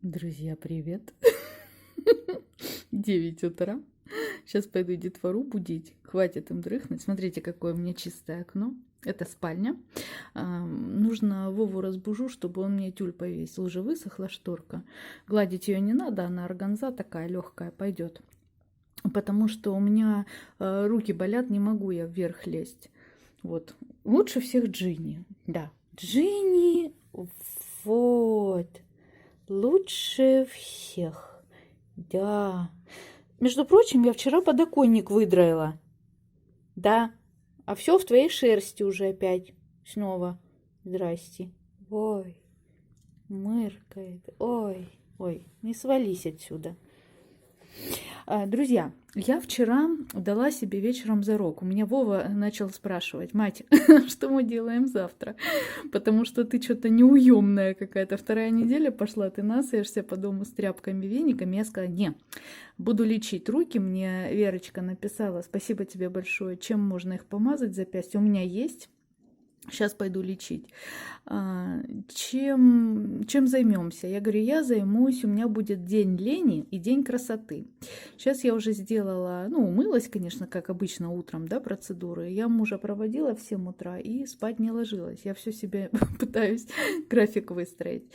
Друзья, привет! 9 утра. Сейчас пойду детвору будить. Хватит им дрыхнуть. Смотрите, какое у меня чистое окно. Это спальня. Нужно Вову разбужу, чтобы он мне тюль повесил. Уже высохла шторка. Гладить ее не надо, она органза такая легкая, пойдет. Потому что у меня руки болят, не могу я вверх лезть. Вот. Лучше всех Джинни. Да, Джинни. Вот. Лучше всех. Да. Между прочим, я вчера подоконник выдраила. Да. А все в твоей шерсти уже опять. Снова. Здрасте. Ой. Мыркает. Ой. Ой. Не свались отсюда. Друзья, я вчера дала себе вечером зарок. У меня Вова начал спрашивать: мать, что мы делаем завтра? Потому что ты что-то неуемная какая-то. Вторая неделя пошла, ты насаешься по дому с тряпками, вениками. Я сказала: не, буду лечить руки. Мне Верочка написала: спасибо тебе большое, чем можно их помазать, запястье. У меня есть. Сейчас пойду лечить. Чем займемся? Я говорю, я займусь, у меня будет день лени и день красоты. Сейчас я уже сделала, умылась, конечно, как обычно утром, да, процедуры. Я мужа проводила в 7 утра и спать не ложилась. Я все себе пытаюсь график выстроить.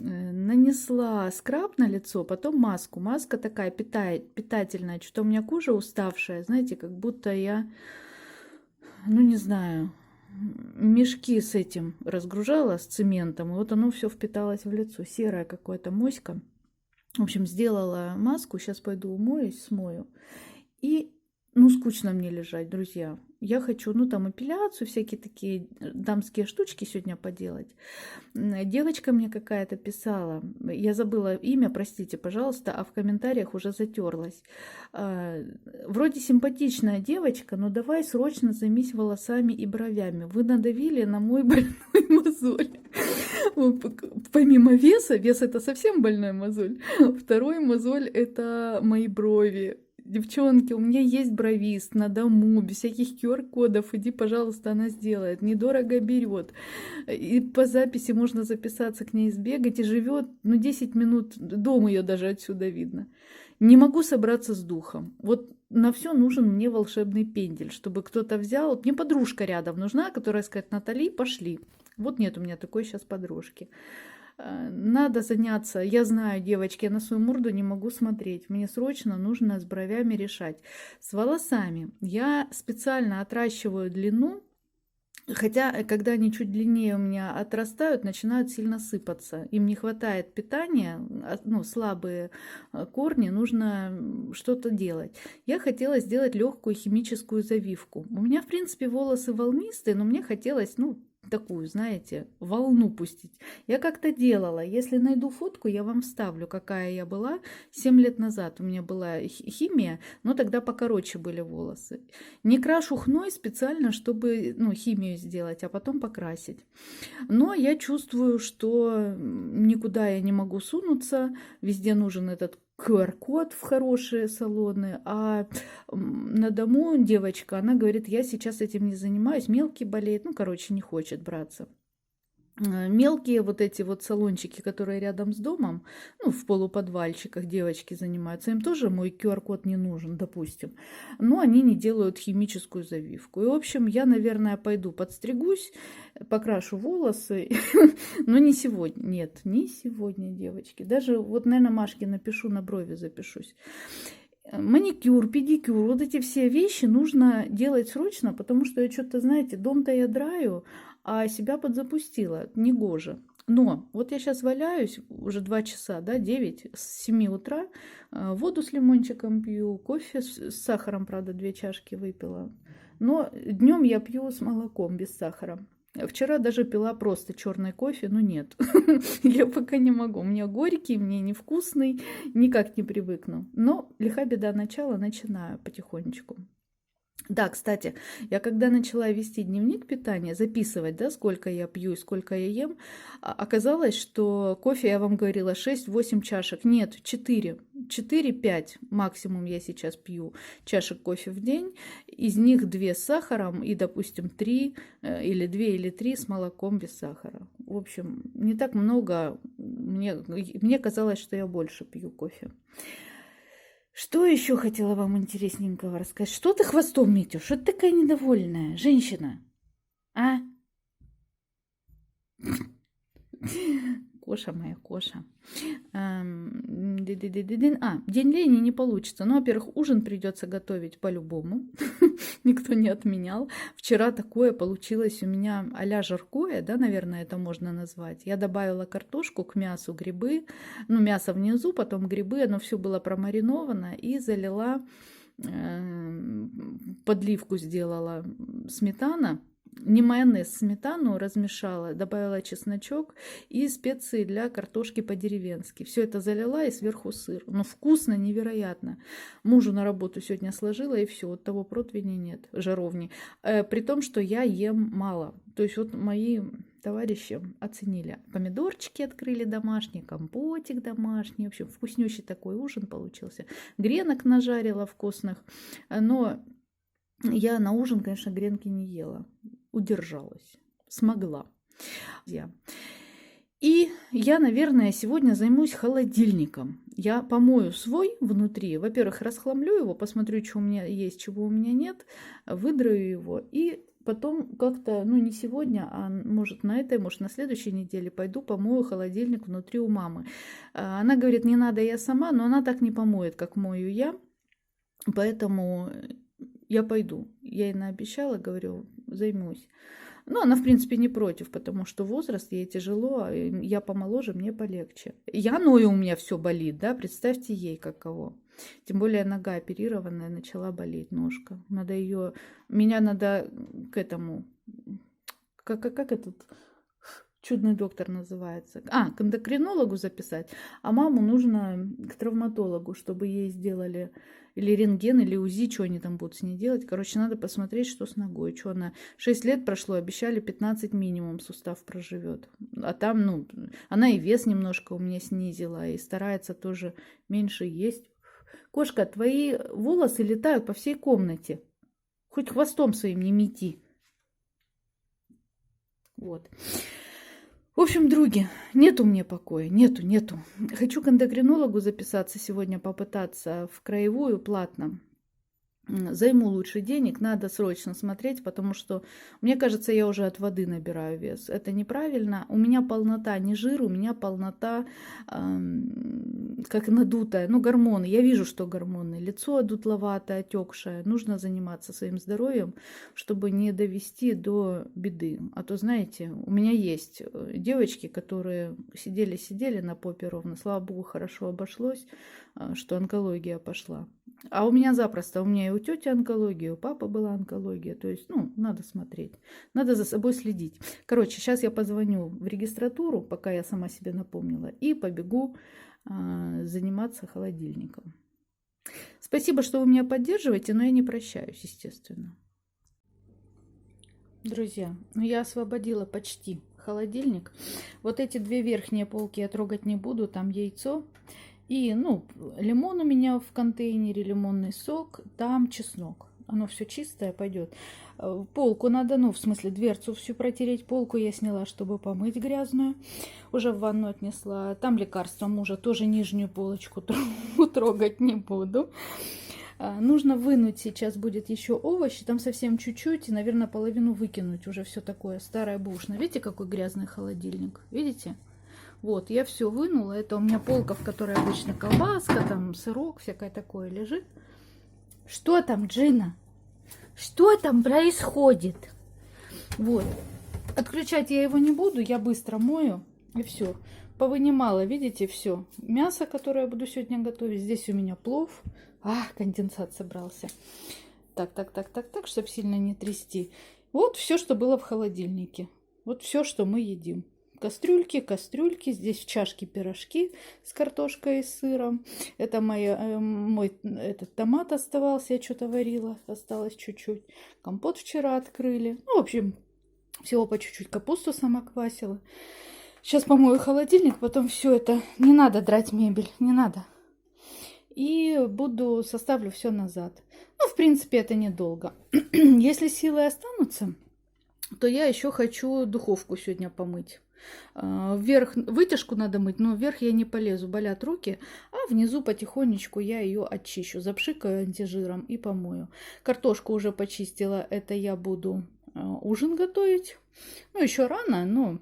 Нанесла скраб на лицо, потом маску. Маска такая питательная, что-то у меня кожа уставшая, знаете, как будто я... не знаю, мешки с этим разгружала, с цементом, и вот оно все впиталось в лицо. Серая какая-то моська. В общем, сделала маску, сейчас пойду умоюсь, смою. И, скучно мне лежать, друзья. Я хочу, там эпиляцию, всякие такие дамские штучки сегодня поделать. Девочка мне какая-то писала, я забыла имя, простите, пожалуйста, а в комментариях уже затерлась. Вроде симпатичная девочка, но давай срочно займись волосами и бровями. Вы надавили на мой больной мозоль. Помимо вес это совсем больной мозоль. Второй мозоль это мои брови. Девчонки, у меня есть бровист на дому, без всяких QR-кодов. Иди, пожалуйста, она сделает. Недорого берет. И по записи можно записаться к ней, сбегать. И живет, 10 минут. Дом ее даже отсюда видно. Не могу собраться с духом. Вот на все нужен мне волшебный пендель, чтобы кто-то взял. Мне подружка рядом нужна, которая скажет: Натали, пошли. Вот нет у меня такой сейчас подружки. Надо заняться. Я знаю, девочки, я на свою морду не могу смотреть. Мне срочно нужно с бровями решать. С волосами я специально отращиваю длину. Хотя, когда они чуть длиннее у меня отрастают, начинают сильно сыпаться. Им не хватает питания, слабые корни, нужно что-то делать. Я хотела сделать легкую химическую завивку. У меня, в принципе, волосы волнистые, но мне хотелось, такую, знаете, волну пустить. Я как-то делала. Если найду фотку, я вам вставлю, какая я была 7 лет назад. У меня была химия, но тогда покороче были волосы. Не крашу хной специально, чтобы химию сделать, а потом покрасить. Но я чувствую, что никуда я не могу сунуться. Везде нужен этот QR-код в хорошие салоны, а на дому девочка, она говорит: я сейчас этим не занимаюсь, мелкий болеет, не хочет браться. Мелкие вот эти вот салончики, которые рядом с домом, в полуподвальчиках девочки занимаются, им тоже мой QR-код не нужен, допустим. Но они не делают химическую завивку. И, в общем, я, наверное, пойду подстригусь, покрашу волосы, но не сегодня. Нет, не сегодня, девочки. Даже наверное, Машке напишу, на брови запишусь. Маникюр, педикюр, вот эти все вещи нужно делать срочно, потому что я что-то, знаете, дом-то я драю, а себя подзапустила, негоже. Но вот я сейчас валяюсь уже 2 часа, 9 с 7 утра, воду с лимончиком пью, кофе с сахаром, правда, 2 чашки выпила. Но днем я пью с молоком, без сахара. Вчера даже пила просто черный кофе, но нет, я пока не могу. У меня горький, мне невкусный, никак не привыкну. Но лиха беда начала, начинаю потихонечку. Да, кстати, я когда начала вести дневник питания, записывать, сколько я пью и сколько я ем, оказалось, что кофе, я вам говорила, 6-8 чашек. Нет, 4-5 максимум я сейчас пью чашек кофе в день. Из них 2 с сахаром и, допустим, 3 или 2 или 3 с молоком без сахара. В общем, не так много у Мне казалось, что я больше пью кофе. Что еще хотела вам интересненького рассказать? Что ты хвостом метешь? Что ты такая недовольная, женщина? А? Коша моя, Коша. День лени не получится. Ну, во-первых, ужин придется готовить по-любому. Никто не отменял. Вчера такое получилось у меня а-ля жаркое, да, наверное, это можно назвать. Я добавила картошку к мясу, грибы. Ну, мясо внизу, потом грибы. Оно все было промариновано. И залила, подливку сделала сметана. Не майонез, сметану размешала, добавила чесночок и специи для картошки по-деревенски. Все это залила и сверху сыр. Ну, вкусно, невероятно. Мужу на работу сегодня сложила, и все, от того противня нет, жаровни. При том, что я ем мало. То есть вот мои товарищи оценили. Помидорчики открыли домашние, компотик домашний. В общем, вкуснющий такой ужин получился. Гренок нажарила вкусных. Но я на ужин, конечно, гренки не ела. Удержалась, смогла. И я, наверное, сегодня займусь холодильником. Я помою свой внутри. Во-первых, расхламлю его, посмотрю, что у меня есть, чего у меня нет, выдраю его. И потом как-то, ну не сегодня, а может на этой, может на следующей неделе пойду помою холодильник внутри у мамы. Она говорит, не надо, я сама, но она так не помоет, как мою я. Поэтому я пойду. Я ей наобещала, говорю, займусь. Ну, она, в принципе, не против, потому что возраст, ей тяжело, а я помоложе, мне полегче. Я ною, у меня все болит, да, представьте ей каково. Тем более нога оперированная, начала болеть ножка. Надо ее, меня надо к этому, как этот чудный доктор называется, к эндокринологу записать, а маму нужно к травматологу, чтобы ей сделали или рентген, или УЗИ, что они там будут с ней делать. Короче, надо посмотреть, что с ногой. Что она, 6 лет прошло, обещали 15 минимум сустав проживет. А там, ну, она и вес немножко у меня снизила, и старается тоже меньше есть. Кошка, твои волосы летают по всей комнате. Хоть хвостом своим не мети. Вот. В общем, други, нету мне покоя, нету. Хочу к эндокринологу записаться сегодня, попытаться в краевую платно. Займу лучше денег, надо срочно смотреть, потому что, мне кажется, я уже от воды набираю вес. Это неправильно. У меня полнота, не жир, у меня полнота как надутая. Ну, гормоны. Я вижу, что гормоны. Лицо дутловатое, отекшее. Нужно заниматься своим здоровьем, чтобы не довести до беды. А то, знаете, у меня есть девочки, которые сидели на попе ровно. Слава богу, хорошо обошлось, что онкология пошла. А у меня запросто, у меня и у тети онкология, у папы была онкология. То есть, ну, надо смотреть, надо за собой следить. Короче, сейчас я позвоню в регистратуру, пока я сама себе напомнила, и побегу заниматься холодильником. Спасибо, что вы меня поддерживаете, но я не прощаюсь, естественно. Друзья, ну я освободила почти холодильник. Вот эти две верхние полки я трогать не буду, там яйцо. И, ну, лимон у меня в контейнере, лимонный сок, там чеснок. Оно все чистое пойдет. Полку надо, ну, в смысле, дверцу всю протереть. Полку я сняла, чтобы помыть грязную. Уже в ванну отнесла. Там лекарства мужа, тоже нижнюю полочку трогать не буду. Нужно вынуть, сейчас будет еще овощи. Там совсем чуть-чуть, и, наверное, половину выкинуть. Уже все такое старое бушное. Видите, какой грязный холодильник? Видите? Вот, я все вынула. Это у меня полка, в которой обычно колбаска, там сырок, всякое такое лежит. Что там, Джина? Что там происходит? Вот. Отключать я его не буду, я быстро мою. И все. Повынимала, видите, все. Мясо, которое я буду сегодня готовить. Здесь у меня плов. Конденсат собрался. Так, чтобы сильно не трясти. Вот все, что было в холодильнике. Вот все, что мы едим. Кастрюльки, здесь в чашке пирожки с картошкой и сыром. Это мой этот томат оставался, я что-то варила, осталось чуть-чуть. Компот вчера открыли. Ну, в общем, всего по чуть-чуть. Капусту сама квасила. Сейчас помою холодильник, потом все это... Не надо драть мебель, не надо. И составлю все назад. Ну, в принципе, это недолго. Если силы останутся, то я еще хочу духовку сегодня помыть. Вверх вытяжку надо мыть, но вверх я не полезу, болят руки, а внизу потихонечку я ее очищу, запшикаю антижиром и помою. Картошку уже почистила, это я буду ужин готовить. Ну, еще рано, но...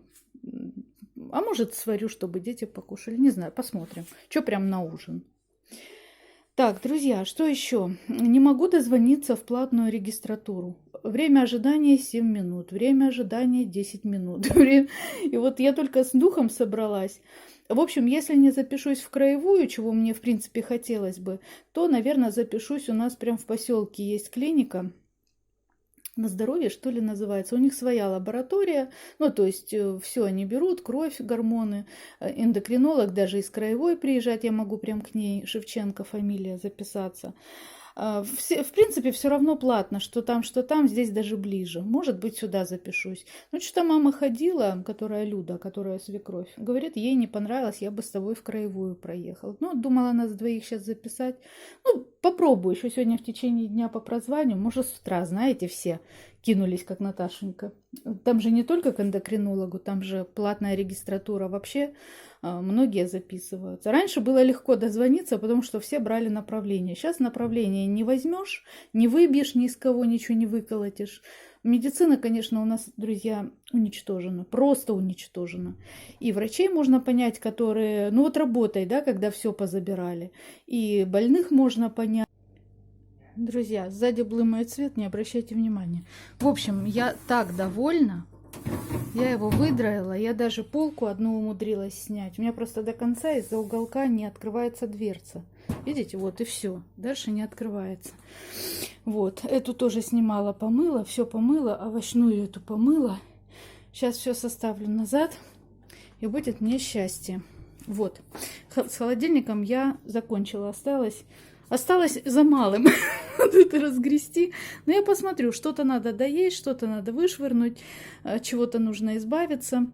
А может, сварю, чтобы дети покушали. Не знаю, посмотрим. Что прям на ужин. Так, друзья, что еще? Не могу дозвониться в платную регистратуру. Время ожидания 7 минут. Время ожидания 10 минут. И вот я только с духом собралась. В общем, если не запишусь в краевую, чего мне, в принципе, хотелось бы, то, наверное, запишусь. У нас прям в поселке есть клиника. На здоровье, что ли, называется. У них своя лаборатория, ну, то есть все они берут, кровь, гормоны, эндокринолог даже из краевой приезжать, я могу прям к ней, Шевченко фамилия, записаться. В принципе, все равно платно, что там, здесь даже ближе. Может быть, сюда запишусь. Ну, что-то мама ходила, которая Люда, которая свекровь, говорит, ей не понравилось, я бы с тобой в краевую проехала. Ну, думала нас двоих сейчас записать. Ну, попробую еще сегодня в течение дня по прозванию. Может, с утра, знаете, все кинулись, как Наташенька. Там же не только к эндокринологу, там же платная регистратура. Вообще многие записываются. Раньше было легко дозвониться, потому что все брали направление. Сейчас направление не возьмешь, не выбьешь ни из кого, ничего не выколотишь. Медицина, конечно, у нас, друзья, уничтожена, просто уничтожена. И врачей можно понять, которые, ну вот работай, да, когда все позабирали. И больных можно понять. Друзья, сзади блымает свет, не обращайте внимания. В общем, я так довольна. Я его выдраила, я даже полку одну умудрилась снять. У меня просто до конца из-за уголка не открывается дверца. Видите, вот и все. Дальше не открывается. Вот, эту тоже снимала, помыла, все помыла, овощную эту помыла. Сейчас все составлю назад, и будет мне счастье. Вот, с холодильником я закончила, осталось за малым это разгрести. Но я посмотрю, что-то надо доесть, что-то надо вышвырнуть, чего-то нужно избавиться.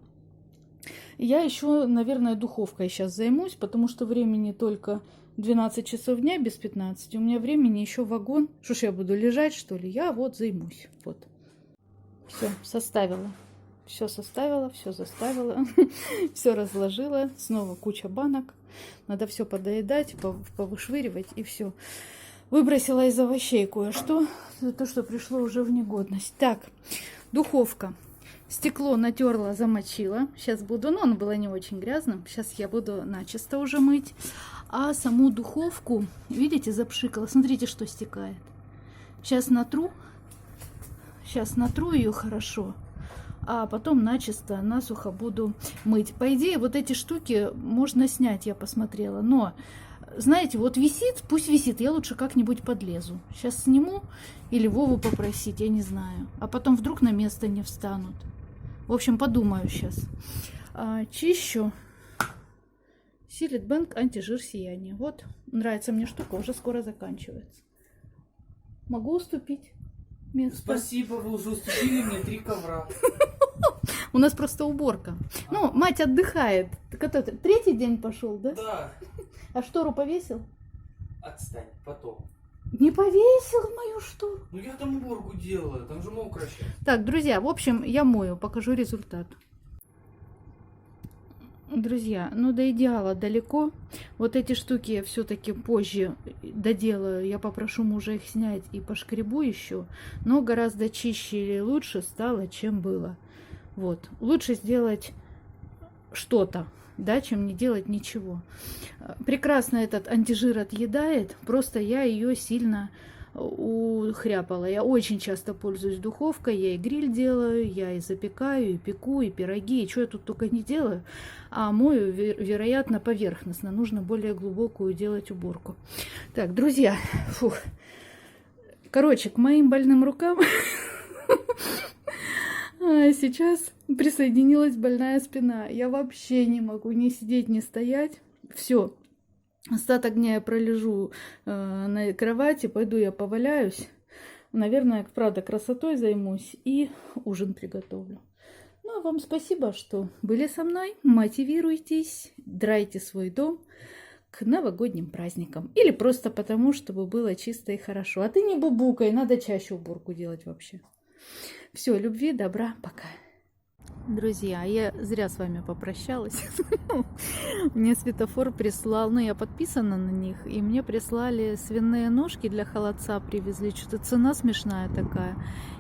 Я еще, наверное, духовкой сейчас займусь, потому что времени только 12 часов дня без 15. У меня времени еще вагон. Что ж я буду лежать, что ли? Я вот займусь. Вот. Все, составила. Все составила, все заставила, все разложила. Снова куча банок. Надо все подоедать, повышвыривать и все. Выбросила из овощей кое-что. То, что пришло уже в негодность. Так, духовка. Стекло натерла, замочила. Сейчас буду, но оно было не очень грязным. Сейчас я буду начисто уже мыть. А саму духовку, видите, запшикала. Смотрите, что стекает. Сейчас натру ее хорошо. А потом начисто, насухо буду мыть. По идее, вот эти штуки можно снять, я посмотрела. Но, знаете, вот висит, пусть висит. Я лучше как-нибудь подлезу. Сейчас сниму или Вову попросить, я не знаю. А потом вдруг на место не встанут. В общем, подумаю сейчас. Чищу. Силит Бэнк антижир сияние. Вот, нравится мне штука, уже скоро заканчивается. Могу уступить место? Спасибо, вы уже уступили мне 3 ковра. У нас просто уборка. Ну, мать отдыхает. Так это 3-й день пошел, да? Да. А штору повесил? Отстань, потом. Не повесил мою штору. Ну я там уборку делаю, там же мокро сейчас. Так, друзья, в общем, я мою, покажу результат. Друзья, ну до идеала далеко. Вот эти штуки я все-таки позже доделаю. Я попрошу мужа их снять и пошкребу еще. Но гораздо чище и лучше стало, чем было. Вот. Лучше сделать что-то, да, чем не делать ничего. Прекрасно этот антижир отъедает. Просто я ее сильно ухряпала. Я очень часто пользуюсь духовкой, я и гриль делаю, я и запекаю, и пеку, и пироги, и что я тут только не делаю, а мою, вероятно, поверхностно. Нужно более глубокую делать уборку. Так, друзья, фух. Короче, к моим больным рукам сейчас присоединилась больная спина. Я вообще не могу ни сидеть, ни стоять. Все. Остаток дня я пролежу на кровати, пойду я поваляюсь. Наверное, правда, красотой займусь и ужин приготовлю. Ну, а вам спасибо, что были со мной. Мотивируйтесь, драйте свой дом к новогодним праздникам. Или просто потому, чтобы было чисто и хорошо. А ты не бубукай, надо чаще уборку делать вообще. Все, любви, добра, пока. Друзья, я зря с вами попрощалась. Мне светофор прислал, ну я подписана на них, и мне прислали свиные ножки для холодца, привезли, что-то цена смешная такая,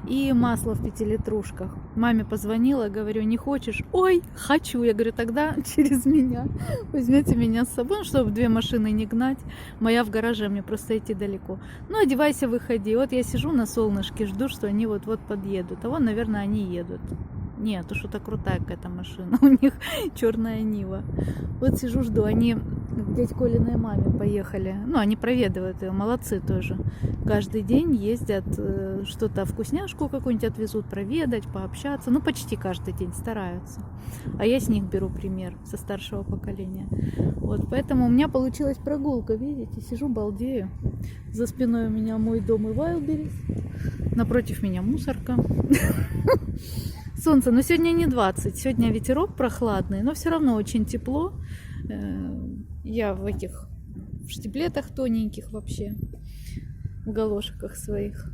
и масло в 5-литрушках. Маме позвонила, говорю, не хочешь? Ой, хочу. Я говорю, тогда через меня возьмете меня с собой, чтобы 2 машины не гнать. Моя в гараже, мне просто идти далеко. Ну, одевайся, выходи. Вот я сижу на солнышке, жду, что они вот-вот подъедут. А вон, наверное, они едут. Нет, что-то крутая какая-то машина. У них черная Нива. Вот сижу, жду. Они к дядь Колиной маме поехали. Ну, они проведывают ее. Молодцы тоже. Каждый день ездят, что-то вкусняшку какую-нибудь отвезут, проведать, пообщаться. Ну, почти каждый день стараются. А я с них беру пример, со старшего поколения. Вот, поэтому у меня получилась прогулка. Видите, сижу, балдею. За спиной у меня мой дом и Вайлдберрис. Напротив меня мусорка. Солнце, но сегодня не 20, сегодня ветерок прохладный, но все равно очень тепло. Я в этих в штиблетах тоненьких вообще, в галошках своих.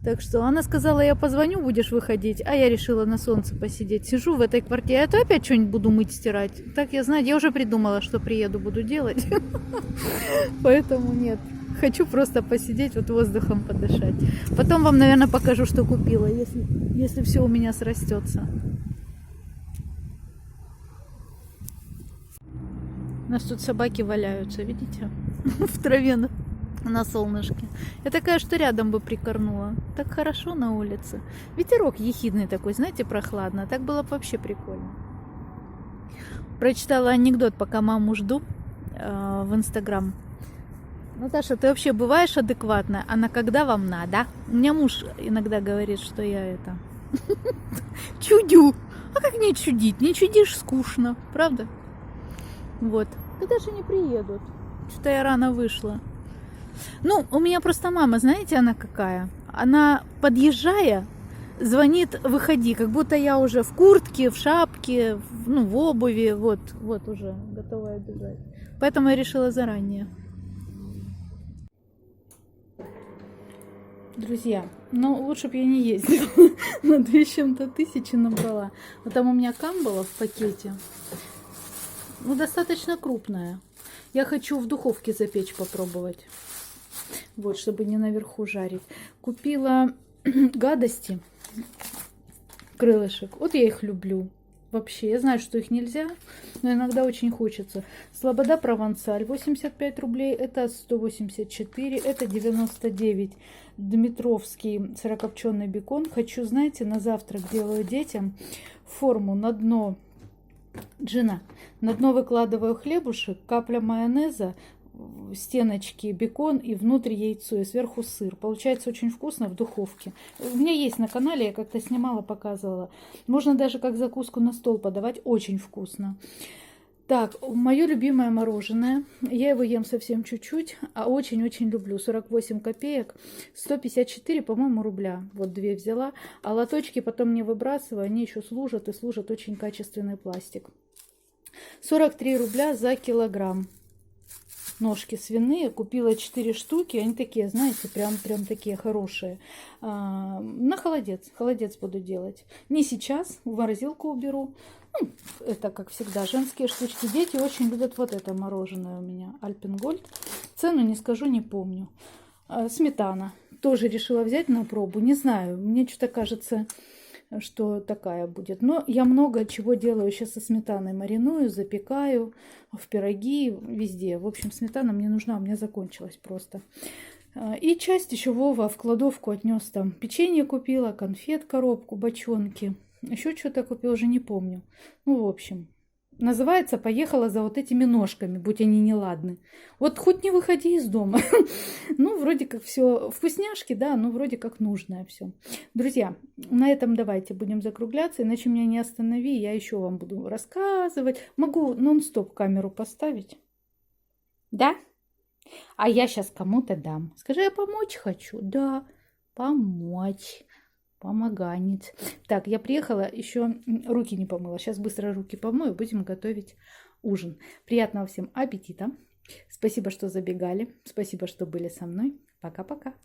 Так что она сказала, я позвоню, будешь выходить, а я решила на солнце посидеть. Сижу в этой квартире, а то опять что-нибудь буду мыть, стирать. Так я знаю, я уже придумала, что приеду, буду делать. Поэтому нет. Хочу просто посидеть, вот воздухом подышать. Потом вам, наверное, покажу, что купила, если все у меня срастется. У нас тут собаки валяются, видите? В траве на солнышке. Я такая, что рядом бы прикорнула. Так хорошо на улице. Ветерок ехидный такой, знаете, прохладно. Так было бы вообще прикольно. Прочитала анекдот, пока маму жду, в Инстаграм. Наташа, ты вообще бываешь адекватная? А на когда вам надо? У меня муж иногда говорит, что я это... чудю. А как не чудить? Не чудишь, скучно. Правда? Вот. Когда же не приедут? Что-то я рано вышла. Ну, у меня просто мама, знаете, она какая? Она, подъезжая, звонит, выходи, как будто я уже в куртке, в шапке, ну, в обуви. Вот уже готова бежать. Поэтому я решила заранее. Друзья, ну лучше бы я не ездила. На 2 с чем-то тысячи набрала. Вот там у меня камбала в пакете. Ну, достаточно крупная. Я хочу в духовке запечь попробовать. Вот, чтобы не наверху жарить. Купила гадости. Крылышек. Вот я их люблю. Вообще, я знаю, что их нельзя, но иногда очень хочется. Слобода Провансаль, 85 рублей, это 184, это 99. Дмитровский сырокопченый бекон. Хочу, знаете, на завтрак делаю детям форму на дно джина. На дно выкладываю хлебушек, капля майонеза, стеночки бекон и внутрь яйцо и сверху сыр. Получается очень вкусно в духовке. У меня есть на канале, я как-то снимала, показывала. Можно даже как закуску на стол подавать, очень вкусно. Так, мое любимое мороженое. Я его ем совсем чуть-чуть, а очень-очень люблю. 48 копеек, 154, по-моему, рубля. Вот 2 взяла. А лоточки потом не выбрасываю, они еще служат и служат очень качественный пластик. 43 рубля за килограмм. Ножки свиные, купила 4 штуки, они такие, знаете, прям такие хорошие. На холодец буду делать. Не сейчас, в морозилку уберу. Ну, это, как всегда, женские штучки. Дети очень любят вот это мороженое у меня, Альпенгольд. Цену не скажу, не помню. Сметана. Тоже решила взять на пробу. Не знаю, мне что-то кажется, что такая будет. Но я много чего делаю сейчас со сметаной. Мариную, запекаю в пироги, везде. В общем, сметана мне нужна, у меня закончилась просто. И часть еще Вова в кладовку отнес там. Печенье купила, конфет, коробку, бочонки. Еще что-то купила, уже не помню. Ну, в общем, называется «Поехала за вот этими ножками, будь они неладны». Вот хоть не выходи из дома. Ну, вроде как все вкусняшки, да, ну, вроде как нужное все. Друзья, на этом давайте будем закругляться, иначе меня не останови, я еще вам буду рассказывать. Могу нон-стоп камеру поставить. Да? А я сейчас кому-то дам. Скажи, я помочь хочу? Да, помочь. Помоганец. Так, я приехала, еще руки не помыла. Сейчас быстро руки помою, будем готовить ужин. Приятного всем аппетита. Спасибо, что забегали. Спасибо, что были со мной. Пока-пока.